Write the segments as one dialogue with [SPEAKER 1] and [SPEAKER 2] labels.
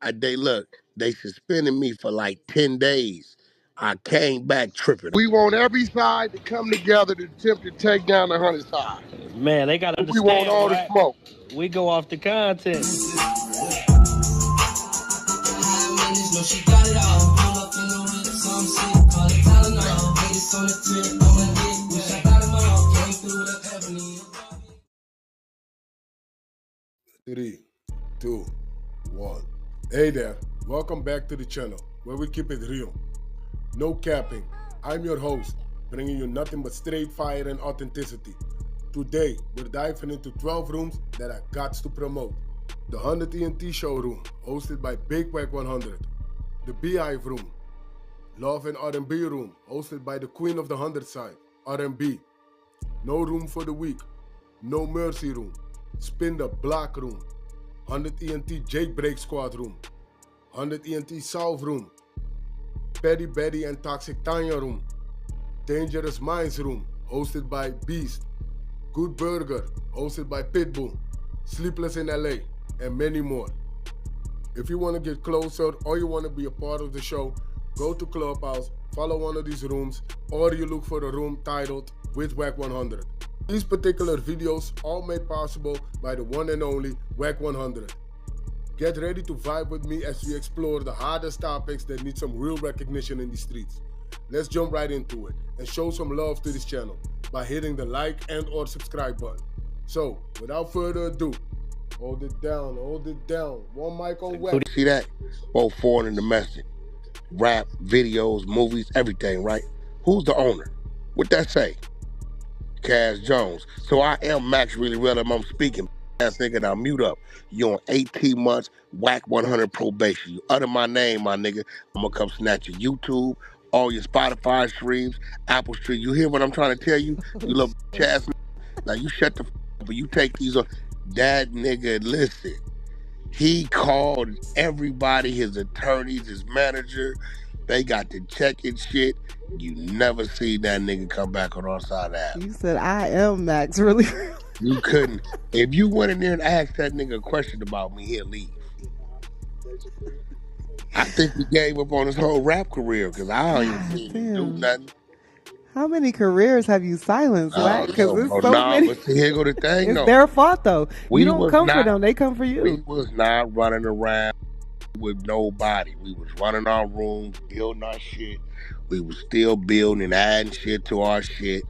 [SPEAKER 1] They suspended me for like 10 days. I came back tripping.
[SPEAKER 2] We want every side to come together to attempt to take down the 100 side.
[SPEAKER 3] Man, they gotta
[SPEAKER 2] We want
[SPEAKER 3] understand,
[SPEAKER 2] all the
[SPEAKER 3] Wack.
[SPEAKER 2] smoke.
[SPEAKER 3] We go off the content.
[SPEAKER 4] Three, two, one. Hey there, welcome back to the channel where we keep it real. No capping. I'm your host, bringing you nothing but straight fire and authenticity. Today, we're diving into 12 rooms that I got to promote. The 100 ENT showroom, hosted by Big Wack100. The Beehive room. Love and R&B room, hosted by the queen of the 100 side, R&B. No room for the weak. No mercy room. Spin the block room. 100 ENT Jailbreak Squad room. 100 ENT South room. Petty Betty and Toxic Tanya room. Dangerous Minds room, hosted by Beast. Good Burger, hosted by Pitbull. Sleepless in LA, and many more. If you want to get closer or you want to be a part of the show, go to Clubhouse, follow one of these rooms, or you look for a room titled with Wack100. These particular videos all made possible by the one and only Wack100. Get ready to vibe with me as we explore the hardest topics that need some real recognition in the streets. Let's jump right into it and show some love to this channel by hitting the like and or subscribe button. So, without further ado, hold it down, One mic on Wack.
[SPEAKER 1] See that? Both foreign and domestic. Rap, videos, movies, everything, right? Who's the owner? What that say? Cass Jones. So I am Max Really Real and I'm speaking. Ass nigga, now mute up. You on 18 months, Wack100 probation. You utter my name, my nigga, I'm gonna come snatch your YouTube, all your Spotify streams, Apple Stream. You hear what I'm trying to tell you? You little ass. Now you shut the up, but you take these on. That nigga, listen. He called everybody, his attorneys, his manager. They got the check and shit. You never see that nigga come back on our side of that.
[SPEAKER 5] You said I am Max, really?
[SPEAKER 1] You couldn't. If you went in there and asked that nigga a question about me, he'll leave. I think he gave up on his whole rap career because I don't even see him do nothing.
[SPEAKER 5] How many careers have you silenced, Wack? Because
[SPEAKER 1] Bro.
[SPEAKER 5] it's so
[SPEAKER 1] Nah,
[SPEAKER 5] many.
[SPEAKER 1] but see, here go the thing,
[SPEAKER 5] It's
[SPEAKER 1] though.
[SPEAKER 5] their fault, though. You don't come for
[SPEAKER 1] not,
[SPEAKER 5] them; they come for you.
[SPEAKER 1] We was not running around with nobody. We was running our rooms, building our shit. We was still building and adding shit to our shit.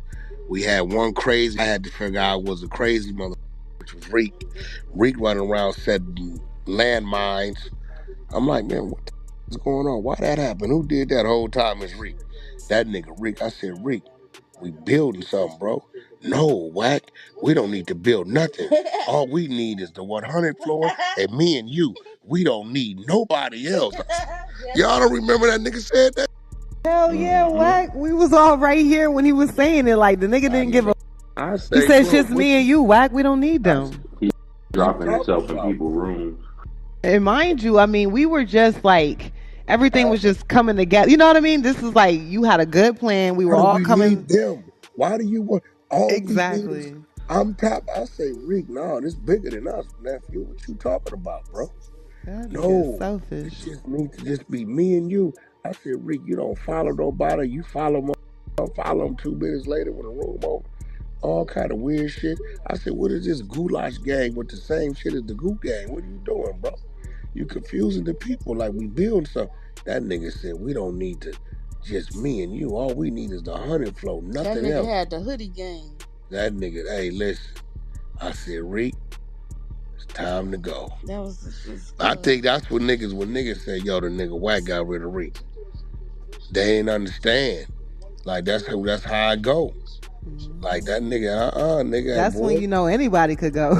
[SPEAKER 1] We had one crazy I had to figure out was a crazy mother, which was Reek. Reek running around setting landmines. I'm like, man, what the is going on? Why that happened? Who did that whole time? It's Reek. That nigga Reek. I said, Reek, we building something, bro. No, Wack, we don't need to build nothing. All we need is the 100 floor and me and you. We don't need nobody else. Y'all don't remember that nigga said that?
[SPEAKER 5] Hell yeah, Wack. We was all right here when he was saying it. Like the nigga didn't give a. He said it's just me and you, Wack. We don't need them.
[SPEAKER 6] He's dropping himself in people's rooms.
[SPEAKER 5] And mind you, I mean, we were just like everything was just coming together. You know what I mean? This is like you had a good plan. We were all coming.
[SPEAKER 1] Need them? Why do you want all
[SPEAKER 5] exactly?
[SPEAKER 1] These I'm top. I say, Reek, no, this bigger than us, nephew. What you talking about, bro?
[SPEAKER 5] That
[SPEAKER 1] No,
[SPEAKER 5] selfish.
[SPEAKER 1] it just needs to just be me and you. I said, Reek, you don't follow nobody. You follow them. Follow them 2 minutes later when the room over. All kind of weird shit. I said, what is this goulash gang with the same shit as the Goo gang? What are you doing, bro? You confusing the people like we building something. That nigga said, we don't need to, just me and you. All we need is the 100 flow, nothing else. That nigga had the hoodie gang. That nigga, hey, listen. I said, Reek, it's time to go. That was I think that's what niggas say, yo, the nigga Wack got rid of Reek. They ain't understand. Like that's how I go. Like that nigga, nigga.
[SPEAKER 5] That's boy, when you know anybody could go.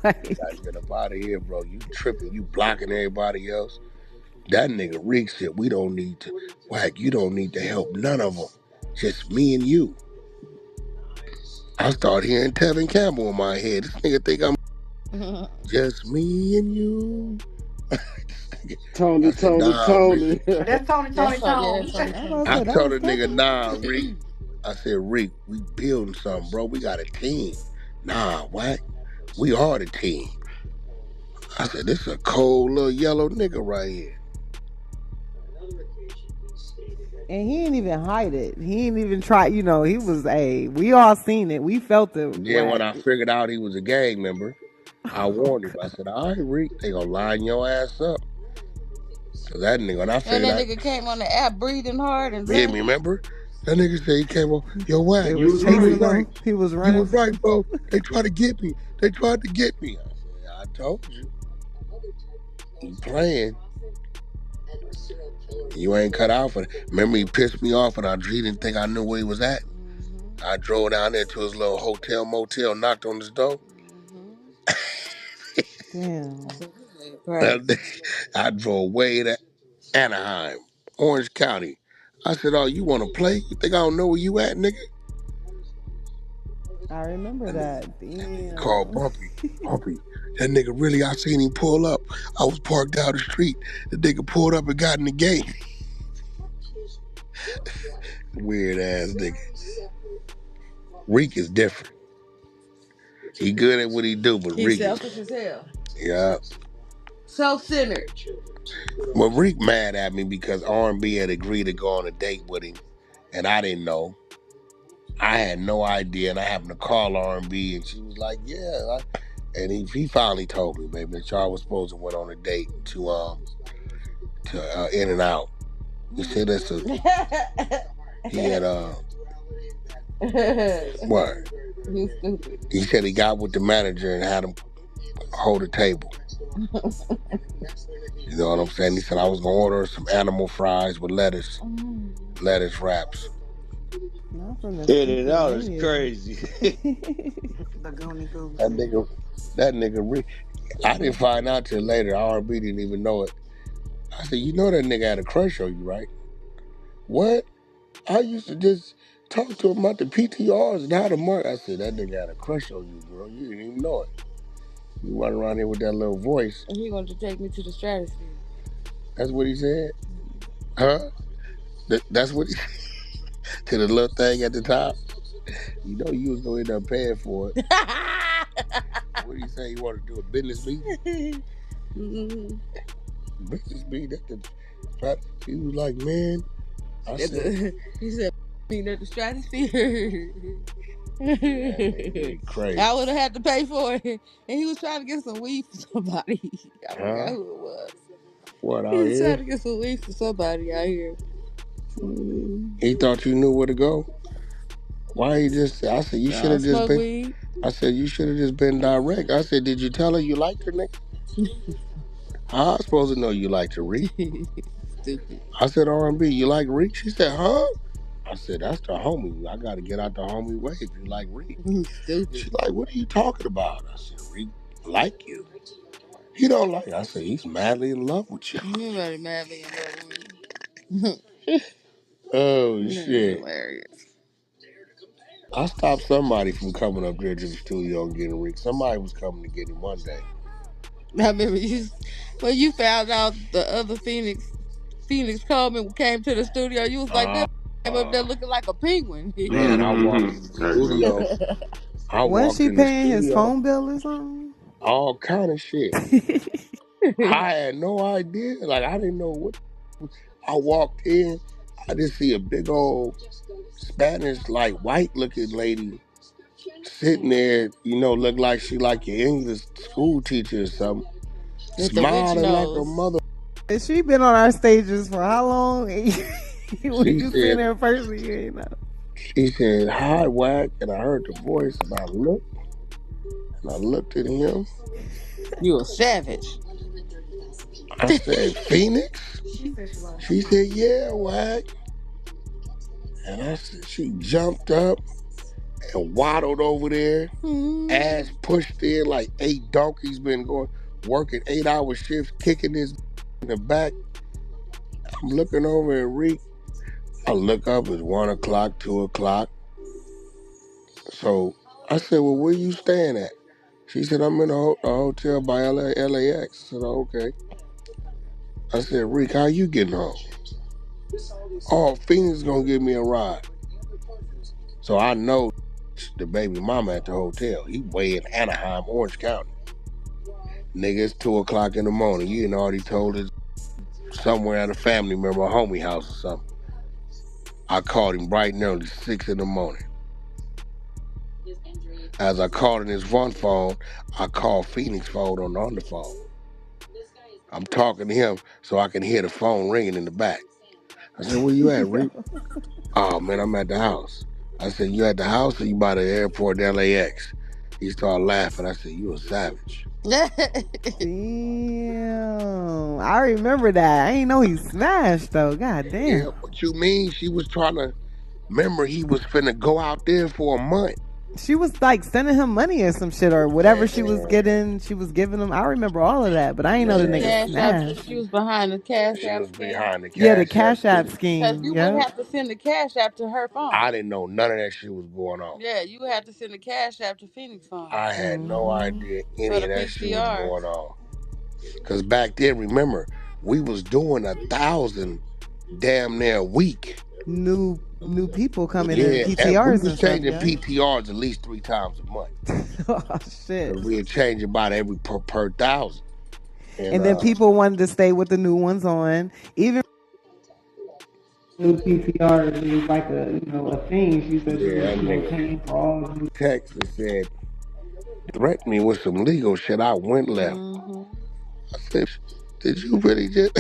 [SPEAKER 5] Like,
[SPEAKER 1] you gotta get up out of here, bro. You tripping, you blocking everybody else. That nigga Reek said, we don't need to, Wack, you don't need to help none of them. Just me and you. I start hearing Tevin Campbell in my head. This nigga think I'm just me and you.
[SPEAKER 2] Tony.
[SPEAKER 7] That's Tony.
[SPEAKER 1] I told the nigga, nah, Reek. I said, Reek, we building something, bro. We got a team. Nah, Wack, we are the team. I said, this is a cold little yellow nigga right here.
[SPEAKER 5] And he didn't even hide it. He didn't even try. You know, he was we all seen it. We felt it.
[SPEAKER 1] Then when
[SPEAKER 5] Wack.
[SPEAKER 1] I figured out he was a gang member, I warned him. I said, all right, Reek, they gonna line your ass up. So that nigga, when I
[SPEAKER 7] And
[SPEAKER 1] figured
[SPEAKER 7] that
[SPEAKER 1] out,
[SPEAKER 7] nigga came on the app breathing hard and
[SPEAKER 1] you hear me,
[SPEAKER 7] running.
[SPEAKER 1] remember? That nigga said he came on, yo, Wack,
[SPEAKER 5] They
[SPEAKER 6] You
[SPEAKER 5] was
[SPEAKER 6] was
[SPEAKER 1] you was
[SPEAKER 6] right.
[SPEAKER 5] chasing
[SPEAKER 1] right.
[SPEAKER 5] him. He was
[SPEAKER 1] You
[SPEAKER 5] running.
[SPEAKER 1] was right, bro. They tried to get me. They tried to get me. I said, I told you. You playing. You ain't cut out for it. Remember he pissed me off and he didn't think I knew where he was at.
[SPEAKER 7] Mm-hmm.
[SPEAKER 1] I drove down there to his little hotel, motel, knocked on his door.
[SPEAKER 5] Damn.
[SPEAKER 7] Right.
[SPEAKER 1] I drove way to Anaheim, Orange County. I said, oh, you want to play? You think I don't know where you at, nigga?
[SPEAKER 5] I remember that.
[SPEAKER 1] Nigga called
[SPEAKER 5] Damn.
[SPEAKER 1] Bumpy. Bumpy. That nigga really, I seen him pull up. I was parked down the street. The nigga pulled up and got in the gate. Weird ass nigga. Reek is different. He good at what he do, but
[SPEAKER 7] He's
[SPEAKER 1] Reek is,
[SPEAKER 7] selfish as hell.
[SPEAKER 1] yeah.
[SPEAKER 7] Self-centered.
[SPEAKER 1] Well, Reek mad at me because R&B had agreed to go on a date with him, and I didn't know. I had no idea, and I happened to call R&B, and she was like, "Yeah." And he finally told me, baby, that y'all was supposed to went on a date to In and Out. He said that's a he had what?
[SPEAKER 7] He's stupid.
[SPEAKER 1] He said he got with the manager and had him hold a table. You know what I'm saying? He said I was gonna order some animal fries with lettuce wraps.
[SPEAKER 5] Not from the
[SPEAKER 3] In and
[SPEAKER 5] stupid
[SPEAKER 3] out is
[SPEAKER 5] nigga.
[SPEAKER 3] crazy.
[SPEAKER 1] That nigga Rick. I didn't find out till later. R&B didn't even know it. I said, you know that nigga had a crush on you, right? What? I used to just talk to him about the PTRs and how to mark. I said, that nigga had a crush on you, girl. You didn't even know it. You run around here with that little voice.
[SPEAKER 7] And he wanted to take me to the stratosphere.
[SPEAKER 1] That's what he said? Huh? That's what he to the little thing at the top? You know you was going to end up paying for it. What did he say? He wanted to do a business meeting? Business meeting? He was like, man, I said...
[SPEAKER 7] He said, meeting at the stratosphere.
[SPEAKER 1] Crazy.
[SPEAKER 7] I would have had to pay for it. And he was trying to get some weed for somebody. I forgot
[SPEAKER 1] Huh?
[SPEAKER 7] who it was.
[SPEAKER 1] What,
[SPEAKER 7] He
[SPEAKER 1] out
[SPEAKER 7] was trying
[SPEAKER 1] here?
[SPEAKER 7] to get some weed for somebody out here.
[SPEAKER 1] He thought you knew where to go? Why he just... I said, you should have just
[SPEAKER 7] Smoke
[SPEAKER 1] been...
[SPEAKER 7] weed.
[SPEAKER 1] I said, you should have just been direct. I said, did you tell her you liked her, nigga? How I supposed to know you liked her, Reek?
[SPEAKER 7] Stupid.
[SPEAKER 1] I said, R&B, you like Reek? She said, huh? I said, that's the homie. I got to get out the homie way if you like Reek.
[SPEAKER 7] Stupid.
[SPEAKER 1] She's like, what are you talking about? I said, Reek like you. He don't like you. I said, he's madly in love with you.
[SPEAKER 7] Nobody madly in love with me.
[SPEAKER 1] Oh, shit.
[SPEAKER 7] Hilarious.
[SPEAKER 1] I stopped somebody from coming up there to the studio and getting Reek. Somebody was coming to get him one day.
[SPEAKER 7] I remember when you found out the other Phoenix Coleman came to the studio. You was like, that came up there looking like a penguin.
[SPEAKER 1] Man, I walked in the
[SPEAKER 6] I remember.
[SPEAKER 1] studio. I
[SPEAKER 5] Was
[SPEAKER 1] walked
[SPEAKER 5] she
[SPEAKER 1] in the
[SPEAKER 5] paying his
[SPEAKER 1] studio.
[SPEAKER 5] phone bill or something?
[SPEAKER 1] All kind of shit. I had no idea. Like, I didn't know what. I walked in. I just see a big old Spanish, like, white-looking lady sitting there, you know, look like she like your English school teacher or something.
[SPEAKER 7] With the witch
[SPEAKER 1] Smiling like a
[SPEAKER 7] nose.
[SPEAKER 1] mother.
[SPEAKER 5] Has she been on our stages for how long? When
[SPEAKER 1] She
[SPEAKER 5] you seen
[SPEAKER 1] said,
[SPEAKER 5] her in person, you ain't know.
[SPEAKER 1] she said, hi, Wack. And I heard the voice, and I looked at him.
[SPEAKER 7] You a savage.
[SPEAKER 1] I said, Phoenix? She said, yeah, Wack. And I said, she jumped up and waddled over there, ass pushed in like 8 donkeys been going, working 8-hour shifts, kicking this in the back. I'm looking over at Reek. I look up, it's 1 o'clock, 2 o'clock. So I said, well, where you staying at? She said, I'm in a hotel by LAX. I said, oh, okay. I said, Reek, how you getting home? Oh, Phoenix is gonna give me a ride. So I know the baby mama at the hotel. He way in Anaheim, Orange County. Nigga, it's 2 o'clock in the morning. You done already told us somewhere at a family member, a homie house or something. I called him bright and early, 6 in the morning. As I called in his one phone, I called Phoenix phone on the phone. I'm talking to him so I can hear the phone ringing in the back. I said, where you at, Reek? Oh, man, I'm at the house. I said, you at the house or you by the airport at LAX? He started laughing. I said, you a savage.
[SPEAKER 5] Damn. I remember that. I ain't know he smashed though. God
[SPEAKER 1] Yeah,
[SPEAKER 5] damn.
[SPEAKER 1] what you mean? She was trying to remember he was finna go out there for a month.
[SPEAKER 5] She was like sending him money or some shit or whatever she was
[SPEAKER 1] Man,
[SPEAKER 5] getting. She was giving him. I remember all of that, but I ain't know the nigga
[SPEAKER 1] man.
[SPEAKER 7] Cash app.
[SPEAKER 5] smashed.
[SPEAKER 7] She was behind the cash
[SPEAKER 1] She
[SPEAKER 7] app
[SPEAKER 1] was
[SPEAKER 7] scheme.
[SPEAKER 1] behind the
[SPEAKER 5] Yeah, the
[SPEAKER 1] cash app
[SPEAKER 5] Cash App
[SPEAKER 1] scheme.
[SPEAKER 7] Cause
[SPEAKER 5] scheme.
[SPEAKER 7] you would
[SPEAKER 5] Yep.
[SPEAKER 7] have to send the cash app to her phone.
[SPEAKER 1] I didn't know none of that shit was going on.
[SPEAKER 7] Yeah, you would have to send the cash app to Phoenix phone
[SPEAKER 1] I had no
[SPEAKER 5] Hmm.
[SPEAKER 1] idea
[SPEAKER 7] for
[SPEAKER 1] any
[SPEAKER 7] the
[SPEAKER 1] of that shit was
[SPEAKER 7] PTR.
[SPEAKER 1] going on. Cause back then, remember, we was doing 1,000 damn near a week.
[SPEAKER 5] New people coming in
[SPEAKER 1] Yeah, and we
[SPEAKER 5] PTRs
[SPEAKER 1] was
[SPEAKER 5] and stuff.
[SPEAKER 1] changing
[SPEAKER 5] Yeah.
[SPEAKER 1] PTRs at least 3 times a month.
[SPEAKER 5] Oh shit.
[SPEAKER 1] Cause we would change about every per 1,000. And
[SPEAKER 5] And then people wanted to stay with the new ones on. Even new PTRs is like a thing. She said
[SPEAKER 1] yeah, that
[SPEAKER 5] she was
[SPEAKER 1] nigga
[SPEAKER 5] paying for all of them.
[SPEAKER 1] text and said, threatened me with some legal shit. I went left.
[SPEAKER 7] Mm-hmm.
[SPEAKER 1] I said, did you really just?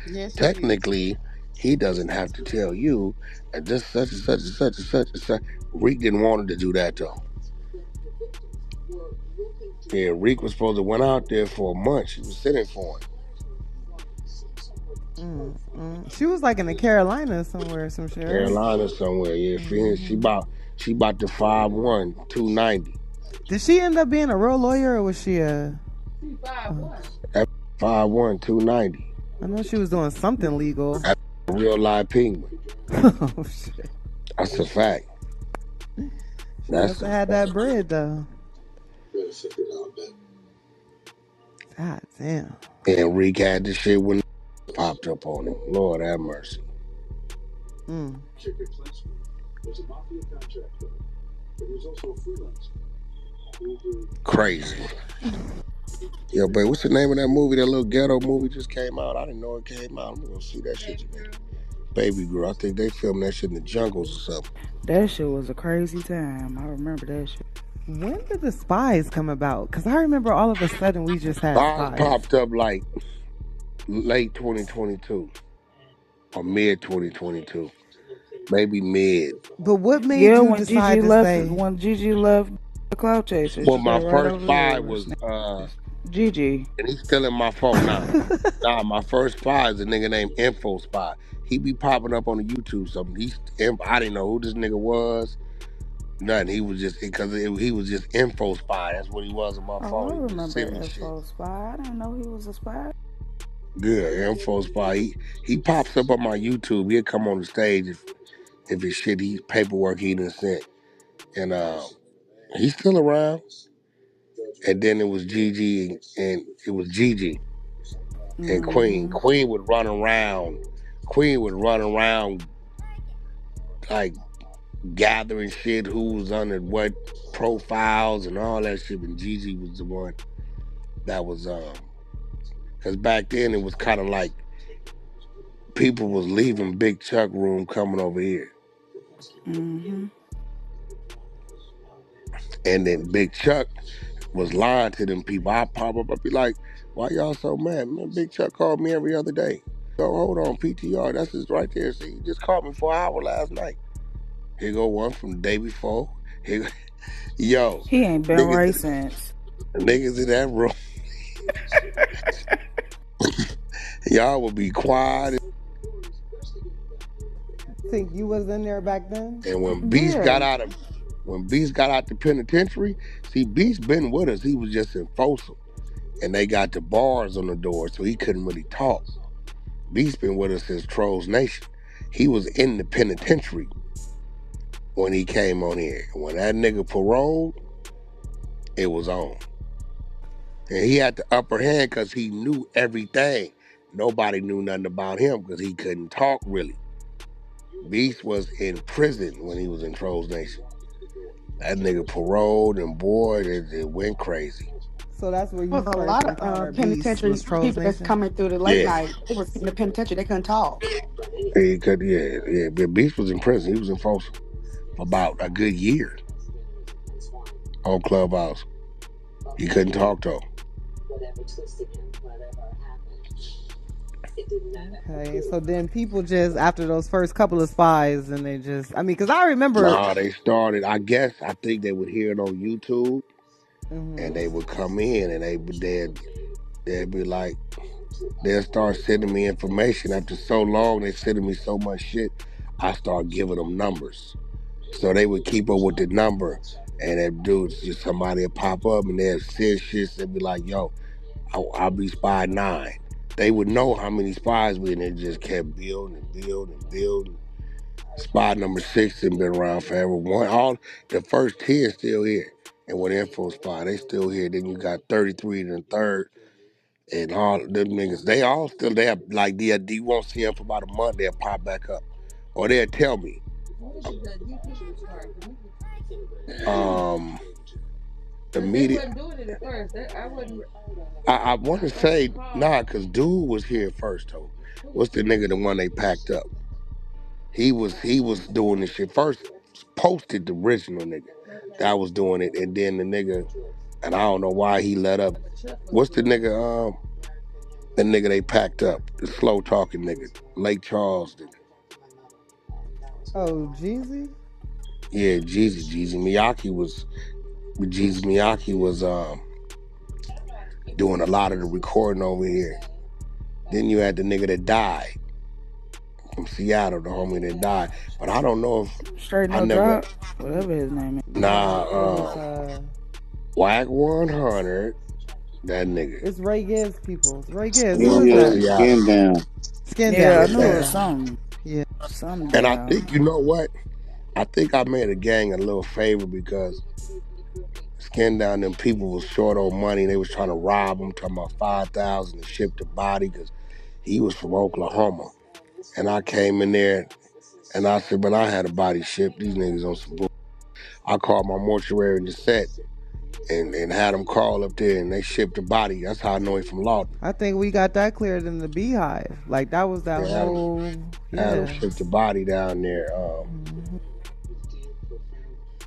[SPEAKER 7] Yes, he did.
[SPEAKER 1] Technically, he doesn't have to tell you, and just such and such and such and such and such. Reek didn't want him to do that though. Yeah, Reek was supposed to went out there for a month. She was sitting for him.
[SPEAKER 5] She was like in the Carolinas somewhere, some shit, right?
[SPEAKER 1] Carolina somewhere. Yeah, Phoenix. She about to 5'1", 290.
[SPEAKER 5] Did she end up being a real lawyer or was she a?
[SPEAKER 1] That 5'1", 290.
[SPEAKER 5] I know she was doing something legal.
[SPEAKER 1] That's a real live penguin.
[SPEAKER 5] Oh shit.
[SPEAKER 1] That's a fact.
[SPEAKER 5] She
[SPEAKER 1] That's
[SPEAKER 5] must
[SPEAKER 1] a
[SPEAKER 5] have had
[SPEAKER 1] fact.
[SPEAKER 5] that bread though. God damn.
[SPEAKER 1] And Reek had this shit when popped up on him. Lord have mercy.
[SPEAKER 5] Mm.
[SPEAKER 1] Crazy. Yo, babe, what's the name of that movie? That little ghetto movie just came out. I didn't know it came out. I'm gonna see that shit today. Baby Girl. I think they filmed that shit in the jungles or something.
[SPEAKER 8] That shit was a crazy time. I remember that shit.
[SPEAKER 5] When did the spies come about? Because I remember all of a sudden we just had
[SPEAKER 1] Spies
[SPEAKER 5] spies.
[SPEAKER 1] popped up like late 2022 or mid 2022, maybe mid.
[SPEAKER 5] But what made
[SPEAKER 8] Yeah,
[SPEAKER 5] you
[SPEAKER 8] when Gigi
[SPEAKER 5] decide to
[SPEAKER 8] left,
[SPEAKER 5] say?
[SPEAKER 8] the Cloud Chaser,
[SPEAKER 1] Well,
[SPEAKER 8] she
[SPEAKER 1] my
[SPEAKER 8] got right
[SPEAKER 1] first
[SPEAKER 8] over
[SPEAKER 1] spy
[SPEAKER 8] there.
[SPEAKER 1] was
[SPEAKER 8] Gigi.
[SPEAKER 1] and he's still in my phone now. Nah, my first spy is a nigga named Info Spy. He be popping up on the YouTube something. I didn't know who this nigga was. Nothing. He was just he was just Info Spy. That's what he was on my
[SPEAKER 8] Oh,
[SPEAKER 1] phone.
[SPEAKER 8] I
[SPEAKER 1] He would just
[SPEAKER 8] remember
[SPEAKER 1] send me shit.
[SPEAKER 8] Info Spy. I didn't know he was a spy.
[SPEAKER 1] Good Info Spy. He pops up on my YouTube. He'll come on the stage if it's shit paperwork he done sent. And he's still around. And then it was Gigi and it was Gigi and Queen.
[SPEAKER 8] Mm-hmm.
[SPEAKER 1] Queen would run around. Queen would run around like gathering shit, who was under what profiles and all that shit. And Gigi was the one that was because back then it was kind of like people was leaving Big Chuck room coming over here.
[SPEAKER 8] Mm-hmm.
[SPEAKER 1] And then Big Chuck was lying to them people. I pop up, I'd be like, why y'all so mad? Man, Big Chuck called me every other day. Yo, hold on, PTR, that's just right there. See, he just called me for an hour last night. Here go one from the day before. Here, yo,
[SPEAKER 8] He ain't been
[SPEAKER 1] niggas,
[SPEAKER 8] right since.
[SPEAKER 1] niggas in that room, y'all would be quiet.
[SPEAKER 5] Think you was in there back then?
[SPEAKER 1] And when Beast got
[SPEAKER 8] Yeah.
[SPEAKER 1] out the penitentiary, see, Beast been with us. He was just in Folsom. And they got the bars on the door, so he couldn't really talk. Beast been with us since Trolls Nation. He was in the penitentiary when he came on here. When that nigga paroled, it was on. And he had the upper hand because he knew everything. Nobody knew nothing about him because he couldn't talk really. Beast was in prison when he was in Trolls Nation. That nigga paroled and boy, it went crazy.
[SPEAKER 5] So that's where you
[SPEAKER 9] was a
[SPEAKER 5] first
[SPEAKER 9] lot
[SPEAKER 5] encountered
[SPEAKER 9] of
[SPEAKER 5] Beast,
[SPEAKER 9] penitentiary
[SPEAKER 5] was Trolls
[SPEAKER 9] people that's
[SPEAKER 5] Nation.
[SPEAKER 9] coming through the late
[SPEAKER 1] Yeah.
[SPEAKER 9] night. They was in the penitentiary. They couldn't talk.
[SPEAKER 1] He could, yeah. But Beast was in prison. He was in Folsom for about a good year on Clubhouse. He couldn't talk though.
[SPEAKER 5] Okay, so then people just after those first couple of spies, and they just, I mean, because I remember.
[SPEAKER 1] Nah, they started. I think they would hear it on YouTube, and
[SPEAKER 5] Mhm.
[SPEAKER 1] they would come in, and they'd be like, they'll start sending me information. After so long, they sending me so much shit. I start giving them numbers, so they would keep up with the number, and if dudes just somebody would pop up, and they'd send shit. They'd be like, "Yo, I'll be spy 9." They would know how many spies we, and it just kept building and building and building. Spy number 6 has been around forever. All the first 10 still here. And with Info Spy, they still here. Then you got 33 in the third. And all them niggas, they all still there. Like, you won't see them for about a month, they'll pop back up. Or they'll tell me. Um, the media. I want to say, nah, because Dude was here first, though. What's the nigga, the one they packed up? He was doing this shit first. Posted the original nigga that was doing it, and then the nigga, and I don't know why he let up. What's the nigga? The nigga they packed up, the slow talking nigga, Lake Charles nigga.
[SPEAKER 5] Oh, Jeezy.
[SPEAKER 1] Yeah, Jeezy Miyake was doing a lot of the recording over here. Then you had the nigga that died from Seattle, the homie that died. But I don't know if
[SPEAKER 8] Straight
[SPEAKER 1] I
[SPEAKER 8] no
[SPEAKER 1] never.
[SPEAKER 8] drop, whatever his name is.
[SPEAKER 1] Nah,
[SPEAKER 5] No, it was
[SPEAKER 1] Wack100. That nigga.
[SPEAKER 5] it's Ray Gibbs people. It's Ray Gibbs. Who
[SPEAKER 6] Skin,
[SPEAKER 5] is
[SPEAKER 1] From
[SPEAKER 6] yeah,
[SPEAKER 5] that?
[SPEAKER 1] Seattle.
[SPEAKER 6] skin down.
[SPEAKER 5] Skin
[SPEAKER 8] Yeah, I
[SPEAKER 5] down.
[SPEAKER 1] Skin
[SPEAKER 8] knew it
[SPEAKER 5] Skin
[SPEAKER 8] was
[SPEAKER 1] down.
[SPEAKER 5] down.
[SPEAKER 8] something.
[SPEAKER 5] Yeah.
[SPEAKER 8] Something
[SPEAKER 1] And I
[SPEAKER 8] down.
[SPEAKER 1] think, you know what? I think I made a gang a little favor because Skin Down, them people was short on money. They was trying to rob him, talking about 5,000 to ship the body because he was from Oklahoma. And I came in there and I said, but I had a body shipped. These niggas on some bull. I called my mortuary in the set and had them call up there and they shipped the body. That's how I know he from Lawton.
[SPEAKER 5] I think we got that cleared in the Beehive. Like that was that
[SPEAKER 1] They
[SPEAKER 5] whole,
[SPEAKER 1] had them
[SPEAKER 5] yeah.
[SPEAKER 1] ship the body down there.
[SPEAKER 5] Mhm.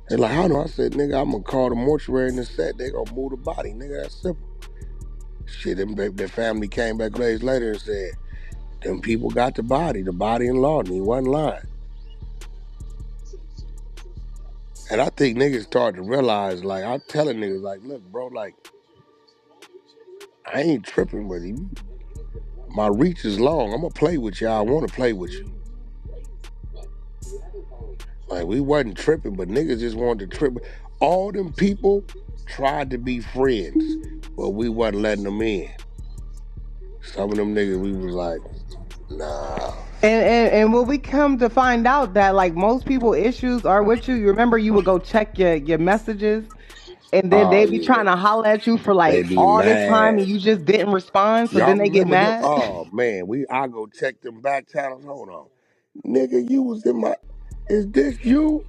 [SPEAKER 1] They're like, how do I said, nigga, I'm gonna call the mortuary in the set. They gonna move the body, nigga. That's simple. Shit, their family came back days later and said, them people got the body in Lawton. He wasn't lying. And I think niggas started to realize, like, I'm telling niggas, like, look, bro, like, I ain't tripping with you. My reach is long. I'm gonna play with you. I want to play with you. Like, we wasn't tripping, but niggas just wanted to trip. All them people tried to be friends, but we wasn't letting them in. Some of them niggas, we was like, nah.
[SPEAKER 5] And when we come to find out that like most people issues are with you, you remember you would go check your messages, and then
[SPEAKER 1] Oh
[SPEAKER 5] they be
[SPEAKER 1] yeah,
[SPEAKER 5] trying to holler at you for
[SPEAKER 1] they
[SPEAKER 5] like
[SPEAKER 1] be
[SPEAKER 5] all this time,
[SPEAKER 1] mad.
[SPEAKER 5] and you just didn't respond, so
[SPEAKER 1] Y'all
[SPEAKER 5] then they get
[SPEAKER 1] remember them?
[SPEAKER 5] mad.
[SPEAKER 1] Oh man, I go check them back channels. Hold on, nigga, you was in my. Is this you?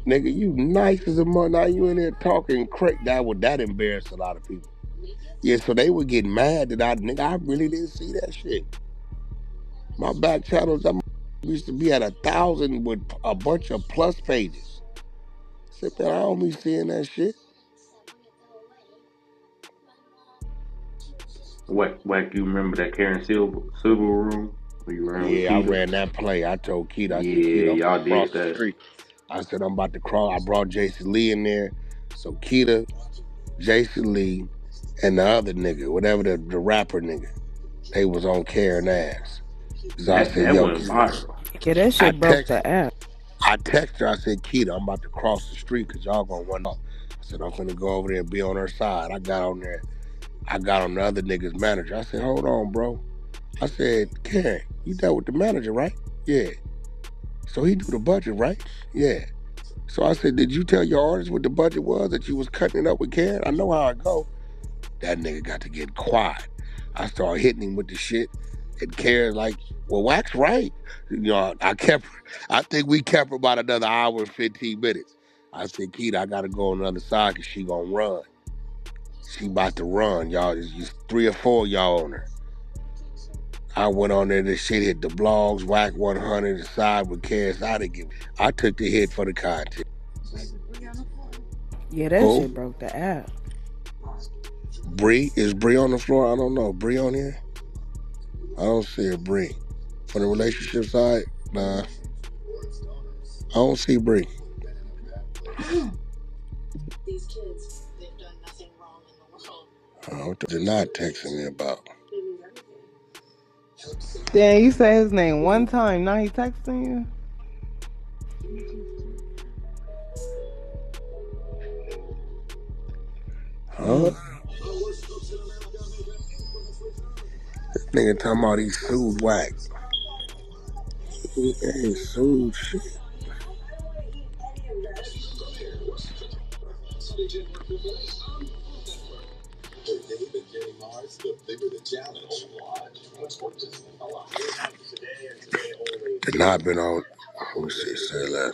[SPEAKER 1] Nigga, you nice as a mother. Now you in there talking crack. That embarrassed a lot of people. Yeah, so they would get mad that I really didn't see that shit. My back channels, I used to be at 1,000 with a bunch of plus pages. Said, man, I don't be seeing that shit.
[SPEAKER 6] Wack, you remember that Karen Silver room where you ran with
[SPEAKER 1] Yeah, I
[SPEAKER 6] Keita?
[SPEAKER 1] ran that play. I told Keita, I said,
[SPEAKER 6] Yeah,
[SPEAKER 1] Keita, I'm finna
[SPEAKER 6] y'all
[SPEAKER 1] cross
[SPEAKER 6] did
[SPEAKER 1] the
[SPEAKER 6] that.
[SPEAKER 1] street. I said, I'm about to cross. I brought Jason Lee in there. So Keita, Jason Lee, and the other nigga, whatever the rapper nigga, they was on Karen ass. So I said,
[SPEAKER 6] That
[SPEAKER 1] yo,
[SPEAKER 6] went viral.
[SPEAKER 8] Yeah, that
[SPEAKER 1] I
[SPEAKER 8] shit broke
[SPEAKER 1] text
[SPEAKER 8] the app.
[SPEAKER 1] I text her, I said, Keita, I'm about to cross the street because y'all gonna run off. I said, I'm finna go over there and be on her side. I got on there. I got on the other nigga's manager. I said, hold on, bro. I said, Karen, you dealt with the manager, right? Yeah. So he do the budget, right? Yeah. So I said, did you tell your artist what the budget was that you was cutting it up with Karen? I know how it go. That nigga got to get quiet. I started hitting him with the shit. And Karen's like, well, Wax right. You know, I think we kept her about another hour and 15 minutes. I said, Keita, I got to go on the other side because she going to run. She about to run, y'all. There's 3 or 4 y'all on her. I went on there, this shit hit the blogs, Wack100, the side with Cass. I took the hit for the content.
[SPEAKER 8] Yeah, that
[SPEAKER 1] Who?
[SPEAKER 8] shit broke the app.
[SPEAKER 1] Bree? Is Bree on the floor? I don't know. Bree on here? I don't see her, Bree. From the relationship side? Nah. I don't see Bree. What did not texting me about?
[SPEAKER 5] Damn, you say his name one time, now he texting you?
[SPEAKER 1] Huh? This nigga talking about he sued Wack. He ain't sued shit. Did not been on. Let me see, say that.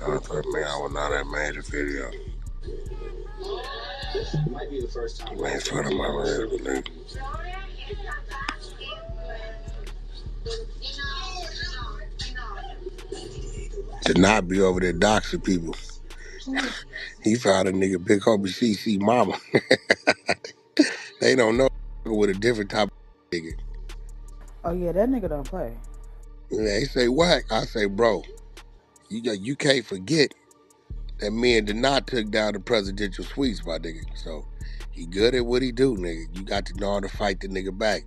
[SPEAKER 1] I thought, man, I would not have made a video. Made fun of my man. Did not be over there doxing people. He found a nigga big homie CC mama. They don't know with a different type of nigga.
[SPEAKER 8] Oh yeah, that nigga don't play.
[SPEAKER 1] They say Wack. I say, bro, you can't forget that me and Denat took down the presidential suites, my nigga. So he good at what he do, nigga. You got to know how to fight the nigga back.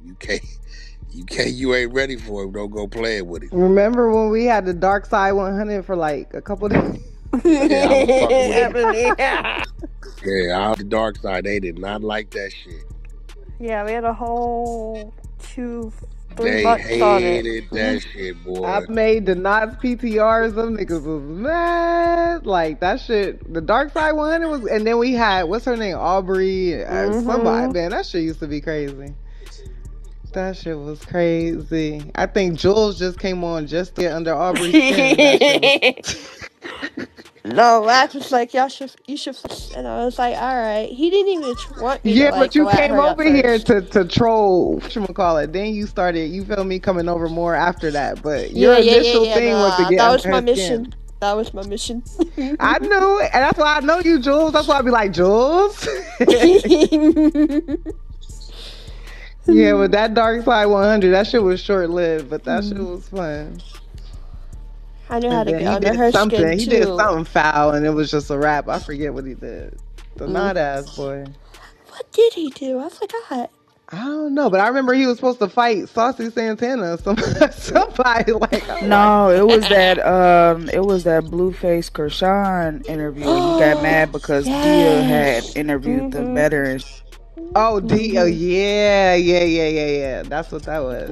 [SPEAKER 1] You ain't ready for him. Don't go playing with him.
[SPEAKER 5] Remember when we had the Dark Side 100 for like a couple days?
[SPEAKER 1] Yeah, I was fucking with him.
[SPEAKER 3] Yeah.
[SPEAKER 1] Yeah, I was the dark side. They did not like that shit.
[SPEAKER 10] Yeah, we had a whole 2-3
[SPEAKER 1] They
[SPEAKER 10] months on it.
[SPEAKER 1] hated that shit, boy.
[SPEAKER 5] I made the Knots PTRs. Them niggas was mad. Like that shit. The Dark Side 100 was, and then we had what's her name, Aubrey. Somebody, man, that shit used to be crazy. That shit was crazy. I think Jules just came on just to get under Aubrey's skin. That shit was...
[SPEAKER 10] No, Wax was like, you should, and I was like, all right. He didn't even want me to
[SPEAKER 5] Yeah,
[SPEAKER 10] like
[SPEAKER 5] but you
[SPEAKER 10] go at
[SPEAKER 5] came
[SPEAKER 10] her at
[SPEAKER 5] over here
[SPEAKER 10] first.
[SPEAKER 5] to troll. Whatchamacallit. Then you started, you feel me, coming over more after that. But your
[SPEAKER 10] Yeah,
[SPEAKER 5] initial thing was to
[SPEAKER 10] nah,
[SPEAKER 5] get
[SPEAKER 10] that
[SPEAKER 5] under
[SPEAKER 10] was my
[SPEAKER 5] her
[SPEAKER 10] mission.
[SPEAKER 5] skin.
[SPEAKER 10] That was my mission.
[SPEAKER 5] I knew it, and that's why I know you, Jules. That's why I be like, Jules. Yeah, but that Dark Side 100, that shit was short lived, but that shit was fun.
[SPEAKER 10] I knew how
[SPEAKER 5] And
[SPEAKER 10] to
[SPEAKER 5] then
[SPEAKER 10] get
[SPEAKER 5] he
[SPEAKER 10] under
[SPEAKER 5] did
[SPEAKER 10] her
[SPEAKER 5] something.
[SPEAKER 10] skin
[SPEAKER 5] He did
[SPEAKER 10] too.
[SPEAKER 5] something foul, and it was just a rap. I forget what he did. The not ass boy.
[SPEAKER 10] What did he do? I forgot.
[SPEAKER 5] I don't know, but I remember he was supposed to fight Saucy Santana. Somebody like, I'm
[SPEAKER 8] No,
[SPEAKER 5] like,
[SPEAKER 8] it was that Blueface Kershawn interview. He got mad because Dia had interviewed them better. And
[SPEAKER 5] oh, D, oh yeah. That's what that was.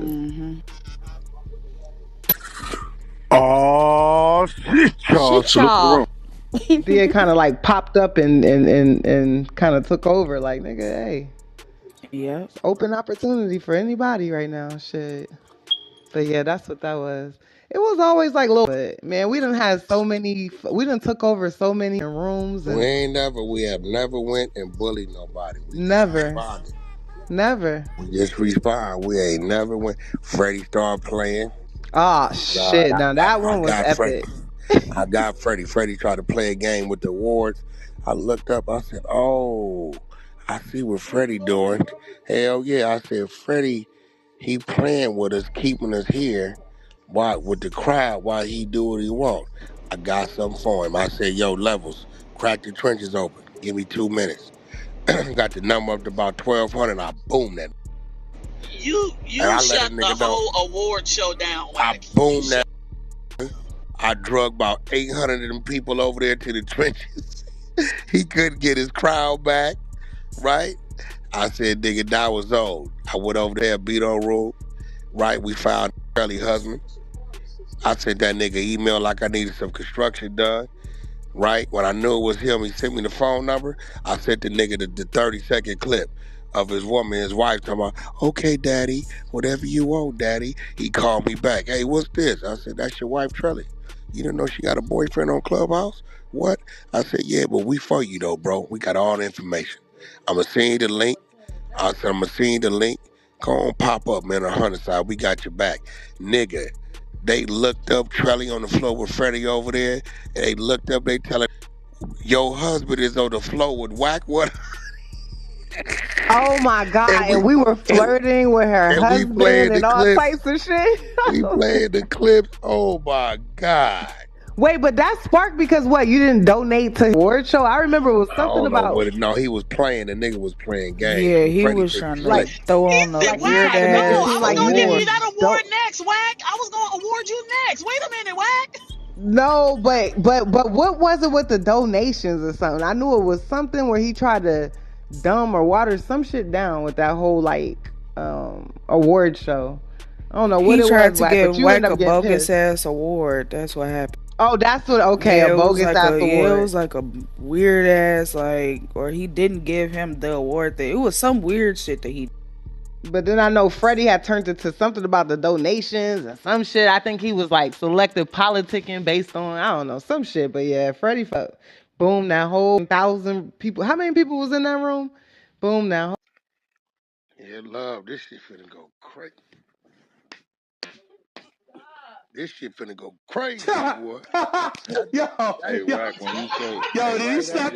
[SPEAKER 1] Oh shit, y'all.
[SPEAKER 10] Shit,
[SPEAKER 1] Salute the room.
[SPEAKER 5] Dia kind of like popped up and kind of took over. Like, nigga, hey,
[SPEAKER 8] yep.
[SPEAKER 5] it's open opportunity for anybody right now. Shit. But yeah, that's what that was. It was always like little, but man, we done had so many. We done took over so many rooms and
[SPEAKER 1] We have never went and bullied nobody. We just
[SPEAKER 5] never,
[SPEAKER 1] responded.
[SPEAKER 5] never.
[SPEAKER 1] We just respond. We ain't never went. Freddie started playing.
[SPEAKER 5] Oh
[SPEAKER 1] God,
[SPEAKER 5] shit! Now that
[SPEAKER 1] I
[SPEAKER 5] one was
[SPEAKER 1] got Freddie.
[SPEAKER 5] epic.
[SPEAKER 1] I got Freddie. Freddie tried to play a game with the awards. I looked up. I said, "Oh, I see what Freddie doing." Hell yeah! I said, "Freddie, he playing with us, keeping us here, why with the crowd? Why he do what he want?" I got something for him. I said, "Yo, levels, crack the trenches open. Give me 2 minutes." Got the number up to about 1,200. I boomed that.
[SPEAKER 11] You
[SPEAKER 1] And I let a
[SPEAKER 11] shut the
[SPEAKER 1] nigga know.
[SPEAKER 11] whole award show down,
[SPEAKER 1] I
[SPEAKER 11] Wack.
[SPEAKER 1] boomed that. I drug about 800 of them people over there to the trenches. He couldn't get his crowd back, right? I said, nigga, that was old. I went over there, beat on room, right? We found Charlie husband. I sent that nigga email like I needed some construction done, right? When I knew it was him, he sent me the phone number. I sent the nigga the 30-second clip of his woman, his wife, talking about, okay, daddy, whatever you want, daddy. He called me back. Hey, what's this? I said, that's your wife, Trelly. You didn't know she got a boyfriend on Clubhouse? What? I said, yeah, but we for you though, bro. We got all the information. I'ma send you the link. I said, I'ma send you the link. Go on, pop up, man, on 100 side. We got your back. Nigga, they looked up Trelly on the floor with Freddie over there, and they looked up, they tell her, your husband is on the floor with Wack100.
[SPEAKER 5] Oh my
[SPEAKER 1] and
[SPEAKER 5] God.
[SPEAKER 1] we
[SPEAKER 5] And we were
[SPEAKER 1] and,
[SPEAKER 5] flirting with her
[SPEAKER 1] and we
[SPEAKER 5] husband
[SPEAKER 1] playing the
[SPEAKER 5] and all
[SPEAKER 1] clips.
[SPEAKER 5] types of shit.
[SPEAKER 1] We playing the clips. Oh my God.
[SPEAKER 5] Wait, but that sparked because what? You didn't donate to award show? I remember it was
[SPEAKER 1] I
[SPEAKER 5] something
[SPEAKER 1] don't know
[SPEAKER 5] about
[SPEAKER 1] what it. No, he was playing. The nigga was playing games.
[SPEAKER 8] Yeah, he
[SPEAKER 1] Freddie
[SPEAKER 8] was
[SPEAKER 1] couldn't
[SPEAKER 8] trying to
[SPEAKER 5] like
[SPEAKER 1] play.
[SPEAKER 8] throw
[SPEAKER 11] He
[SPEAKER 8] on the
[SPEAKER 11] said,
[SPEAKER 5] like he
[SPEAKER 8] weird
[SPEAKER 5] tried
[SPEAKER 11] Wack,
[SPEAKER 5] to
[SPEAKER 11] no,
[SPEAKER 5] make it
[SPEAKER 11] I
[SPEAKER 5] seem
[SPEAKER 8] ass
[SPEAKER 11] was
[SPEAKER 5] like
[SPEAKER 11] gonna
[SPEAKER 5] you
[SPEAKER 11] give
[SPEAKER 5] didn't
[SPEAKER 11] you
[SPEAKER 8] award.
[SPEAKER 11] that award
[SPEAKER 5] don't.
[SPEAKER 11] next, Wack. I was gonna award you next. Wait a minute, Wack.
[SPEAKER 5] No, but what was it with the donations or something? I knew it was something where he tried to dumb or water some shit down with that whole like award show. I don't know what
[SPEAKER 8] He
[SPEAKER 5] it was,
[SPEAKER 8] tried to
[SPEAKER 5] Black, but
[SPEAKER 8] give
[SPEAKER 5] you ended
[SPEAKER 8] Wack
[SPEAKER 5] up
[SPEAKER 8] a
[SPEAKER 5] getting
[SPEAKER 8] bogus
[SPEAKER 5] pissed.
[SPEAKER 8] ass award. That's what happened.
[SPEAKER 5] Oh, that's what. Okay, a bogus ass
[SPEAKER 8] It
[SPEAKER 5] award.
[SPEAKER 8] was like a weird ass like, or he didn't give him the award thing. It was some weird shit that he.
[SPEAKER 5] But then I know Freddie had turned it to something about the donations and some shit. I think he was like selective politicking based on I don't know some shit. But yeah, Freddie fuck. Boom, that whole 1,000 people. How many people was in that room? Boom, that whole.
[SPEAKER 1] Yeah, love. This shit finna go crazy. This shit finna go crazy, boy.
[SPEAKER 2] yo,
[SPEAKER 1] That's
[SPEAKER 6] Hey,
[SPEAKER 1] it.
[SPEAKER 6] Wack, when you say,
[SPEAKER 2] yo, did he slap